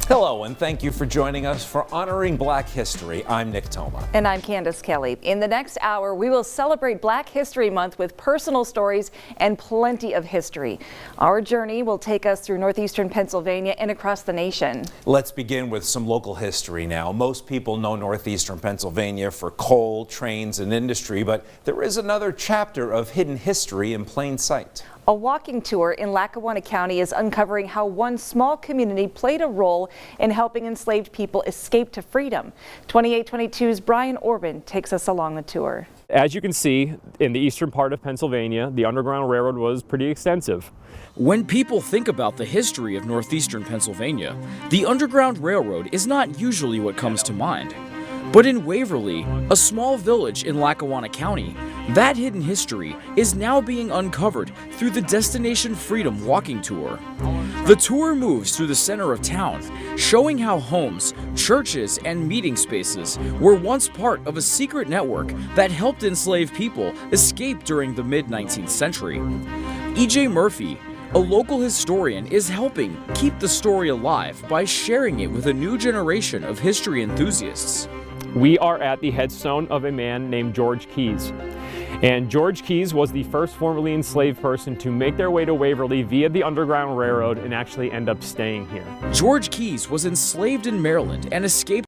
Hello, and thank you for joining us for Honoring Black History. I'm Nick Toma. And I'm Candace Kelly. In the next hour, we will celebrate Black History Month with personal stories and plenty of history. Our journey will take us through northeastern Pennsylvania and across the nation. Let's begin with some local history now. Most people know northeastern Pennsylvania for coal, trains, and industry, but there is another chapter of hidden history in plain sight. A walking tour in Lackawanna County is uncovering how one small community played a role in helping enslaved people escape to freedom. 2822's Brian Orbin takes us along the tour. As you can see, in the eastern part of Pennsylvania, the Underground Railroad was pretty extensive. When people think about the history of northeastern Pennsylvania, the Underground Railroad is not usually what comes to mind. But in Waverly, a small village in Lackawanna County, that hidden history is now being uncovered through the Destination Freedom walking tour. The tour moves through the center of town, showing how homes, churches, and meeting spaces were once part of a secret network that helped enslaved people escape during the mid-19th century. E.J. Murphy, a local historian, is helping keep the story alive by sharing it with a new generation of history enthusiasts. We are at the headstone of a man named George Keyes. And George Keyes was the first formerly enslaved person to make their way to Waverly via the Underground Railroad and actually end up staying here. George Keyes was enslaved in Maryland and escaped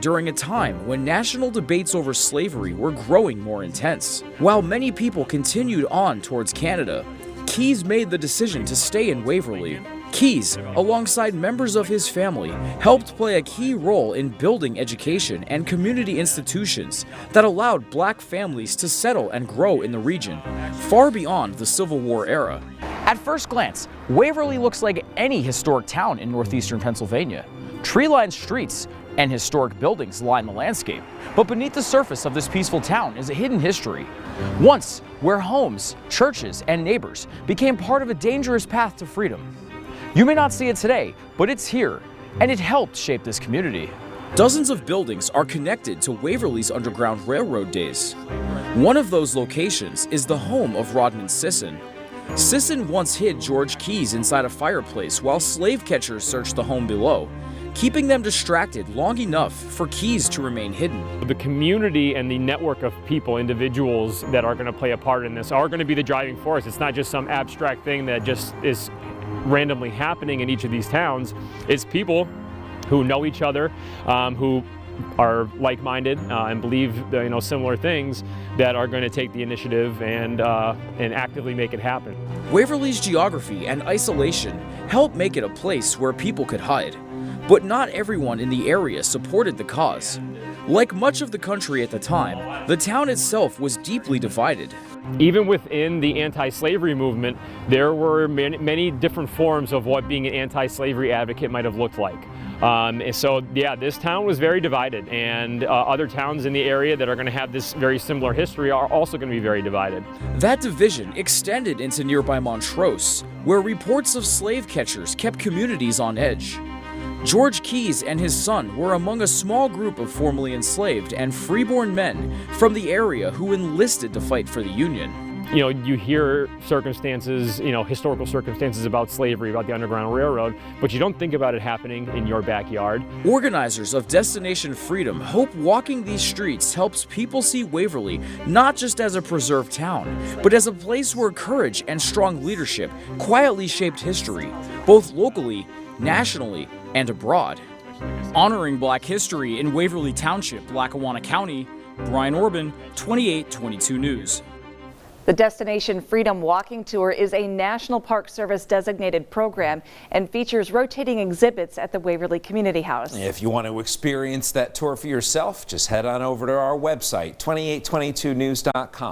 during a time when national debates over slavery were growing more intense. While many people continued on towards Canada, Keyes made the decision to stay in Waverly. Keyes, alongside members of his family, helped play a key role in building education and community institutions that allowed black families to settle and grow in the region, far beyond the Civil War era. At first glance, Waverly looks like any historic town in northeastern Pennsylvania. Tree-lined streets and historic buildings line the landscape, but beneath the surface of this peaceful town is a hidden history. Once, where homes, churches, and neighbors became part of a dangerous path to freedom. You may not see it today, but it's here, and it helped shape this community. Dozens of buildings are connected to Waverly's Underground Railroad days. One of those locations is the home of Rodman Sisson. Sisson once hid George Keyes inside a fireplace while slave catchers searched the home below, keeping them distracted long enough for Keyes to remain hidden. The community and the network of people, individuals that are going to play a part in this are going to be the driving force. It's not just some abstract thing that just is randomly happening in each of these towns. It's people who know each other, who are like-minded and believe similar things, that are going to take the initiative and actively make it happen. Waverly's geography and isolation help make it a place where people could hide, but not everyone in the area supported the cause. Like much of the country at the time, the town itself was deeply divided. Even within the anti-slavery movement, there were many different forms of what being an anti-slavery advocate might have looked like. And so, yeah, this town was very divided, and other towns in the area that are going to have this very similar history are also going to be very divided. That division extended into nearby Montrose, where reports of slave catchers kept communities on edge. George Keyes and his son were among a small group of formerly enslaved and freeborn men from the area who enlisted to fight for the Union. You hear circumstances, historical circumstances about slavery, about the Underground Railroad, but you don't think about it happening in your backyard. Organizers of Destination Freedom hope walking these streets helps people see Waverly not just as a preserved town, but as a place where courage and strong leadership quietly shaped history, both locally, nationally, and abroad. Honoring Black history in Waverly Township, Lackawanna County, Brian Orbin, 2822 News. The Destination Freedom Walking Tour is a National Park Service designated program and features rotating exhibits at the Waverly Community House. If you want to experience that tour for yourself, just head on over to our website, 2822news.com.